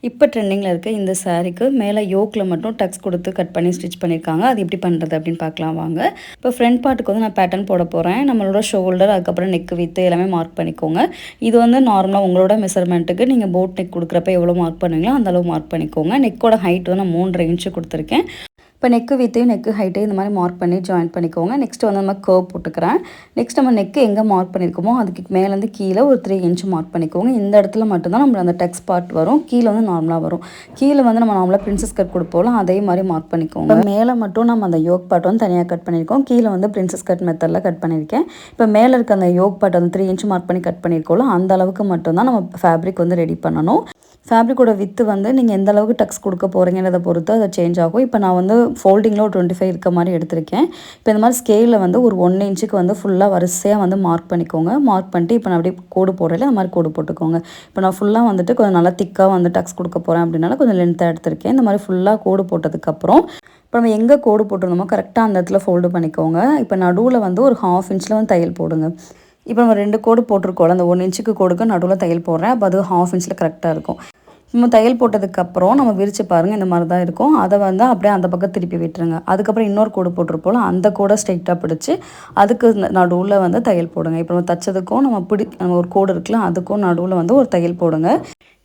இப்போ ட்ரெண்டிங்கில் இருக்க இந்த சாரீக்கு மேலே யோக்கில் மட்டும் டக்ஸ் கொடுத்து கட் பண்ணி ஸ்டிச் பண்ணியிருக்காங்க. அது எப்படி பண்ணுறது அப்படின்னு பார்க்கலாம் வாங்க. இப்போ ஃப்ரண்ட் பார்ட்டுக்கு வந்து நான் பேட்டர்ன் போட போகிறேன். நம்மளோட ஷோல்டர், அதுக்கப்புறம் நெக் வித்து எல்லாமே மார்க் பண்ணிக்கோங்க. இது வந்து நார்மலாக உங்களோட மெஷர்மெண்ட்டுக்கு நீங்கள் போட் நெக் கொடுக்குறப்ப எவ்வளோ மார்க் பண்ணுவீங்களோ அந்த அளவு மார்க் பண்ணிக்கோங்க. நெக்கோட ஹைட் வந்து நான் 3.5 இன்ச்சு கொடுத்துருக்கேன். இப்போ நெக்கு வித்தையும் நெக்கு ஹைட்டையும் இந்த மாதிரி மார்க் பண்ணி ஜாயின் பண்ணிக்கோங்க. நெக்ஸ்ட் வந்து நம்ம கர்வ் போட்டுக்கிறேன். நெக்ஸ்ட் நம்ம நெக்கு எங்கே மார்க் பண்ணியிருக்கோமோ அதுக்கு மேலேருந்து கீழே ஒரு 3 இன்ச் மார்க் பண்ணிக்கோங்க. இந்த இடத்துல மட்டும்தான் நம்ம அந்த டெக்ஸ் பார்ட் வரும். கீழே வந்து நார்மலாக வரும். கீழே வந்து நம்ம நார்மலாக பிரின்சஸ் கட் கொடுப்போம், அதே மாதிரி மார்க் பண்ணிக்கோங்க. இப்போ மேலே மட்டும் நம்ம அந்த யோக் பார்ட் வந்து தனியாக கட் பண்ணியிருக்கோம். கீழே வந்து பிரின்சஸ் கட் மெத்தடில் கட் பண்ணியிருக்கேன். இப்போ மேலே இருக்க அந்த யோக் பார்ட் வந்து 3 இன்ச் மார்க் பண்ணி கட் பண்ணியிருக்கோம். அந்த அளவுக்கு மட்டும்தான் நம்ம ஃபேப்ரிக் வந்து ரெடி பண்ணணும். ஃபேப்ரிக்கோட வித்து வந்து நீங்கள் எந்த அளவுக்கு டக்ஸ் கொடுக்க போகிறீங்கன்றதை பொறுத்து அதை சேஞ்ச் ஆகும். இப்போ நான் வந்து ஃபோல்டிங்கில் ஒரு 25 இருக்க மாதிரி எடுத்திருக்கேன். இப்போ இந்த மாதிரி ஸ்கேலில் வந்து ஒரு 1 இன்ச்சுக்கு வந்து ஃபுல்லாக வரிசையாக வந்து மார்க் பண்ணிக்கோங்க. மார்க் பண்ணிட்டு இப்போ நான் அப்படியே கோடு போடுறேன், அந்த மாதிரி கோடு போட்டுக்கோங்க. இப்போ நான் ஃபுல்லாக வந்துட்டு கொஞ்சம் நல்லா திக்காக வந்து டக்ஸ் கொடுக்க போகிறேன் அப்படின்னால கொஞ்சம் லென்த்தாக எடுத்திருக்கேன். இந்த மாதிரி ஃபுல்லாக கோடு போட்டதுக்கப்புறம் இப்போ நம்ம எங்கே கோடு போட்டிருந்தோமோ கரெக்டாக அந்த இடத்துல ஃபோல்டு பண்ணிக்கோங்க. இப்போ நடுவில் வந்து ஒரு 1/2 இன்ச்சில் வந்து தையல் போடுங்க. இப்போ நம்ம 2 கோடு போட்டிருக்கோம், அந்த 1 இன்ச்சுக்கு கோடுக்கு நடுவில் தையல் போடுறேன். அப்போ அது 1/2 இன்ச்சில் கரெக்டாக இருக்கும். நம்ம தையல் போட்டதுக்கப்புறம் நம்ம விரித்து பாருங்கள், இந்த மாதிரி தான் இருக்கும். அதை வந்து அப்படியே அந்த பக்கம் திருப்பி விட்டுருங்க. அதுக்கப்புறம் இன்னொரு கோடு போட்டிருப்போம், அந்த கோடை ஸ்ட்ரைட்டாக பிடிச்சி அதுக்கு நடுவில் வந்து தையல் போடுங்க. இப்போ நம்ம தைச்சதுக்கும் நம்ம ஒரு கோடு இருக்குல்ல, அதுக்கும் நடுவில் வந்து ஒரு தையல் போடுங்க.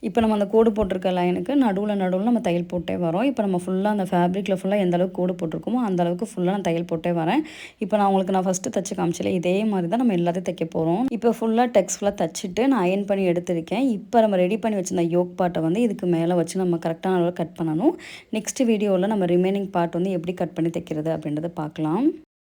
இப்போ நம்ம அந்த கோடு போட்டிருக்க லைனுக்கு நடுவில் நம்ம தையல் போட்டே வரோம். இப்போ நம்ம ஃபுல்லாக அந்த ஃபேப்ரிக்கில் ஃபுல்லாக எந்த அளவுக்கு கோடு போட்டிருக்கோமோ அந்த அளவுக்கு ஃபுல்லாக நான் தையல் போட்டே வரேன். இப்போ நான் ஃபஸ்ட்டு தைச்சி காமிச்சல இதே மாதிரி தான் நம்ம எல்லாத்தையும் தைக்க போகிறோம். இப்போ ஃபுல்லாக டெக்ஸ் ஃபுல்லாக தைச்சிட்டு நான் அயன் பண்ணி எடுத்திருக்கேன். இப்போ நம்ம ரெடி பண்ணி வச்சிருந்த யோக் பார்ட்டை வந்து இதுக்கு மேலே வச்சு நம்ம கரெக்டான அளவில் கட் பண்ணணும். நெக்ஸ்ட் வீடியோவில் நம்ம ரிமைனிங் பார்ட் வந்து எப்படி கட் பண்ணி தைக்கிறது அப்படின்றத பார்க்கலாம்.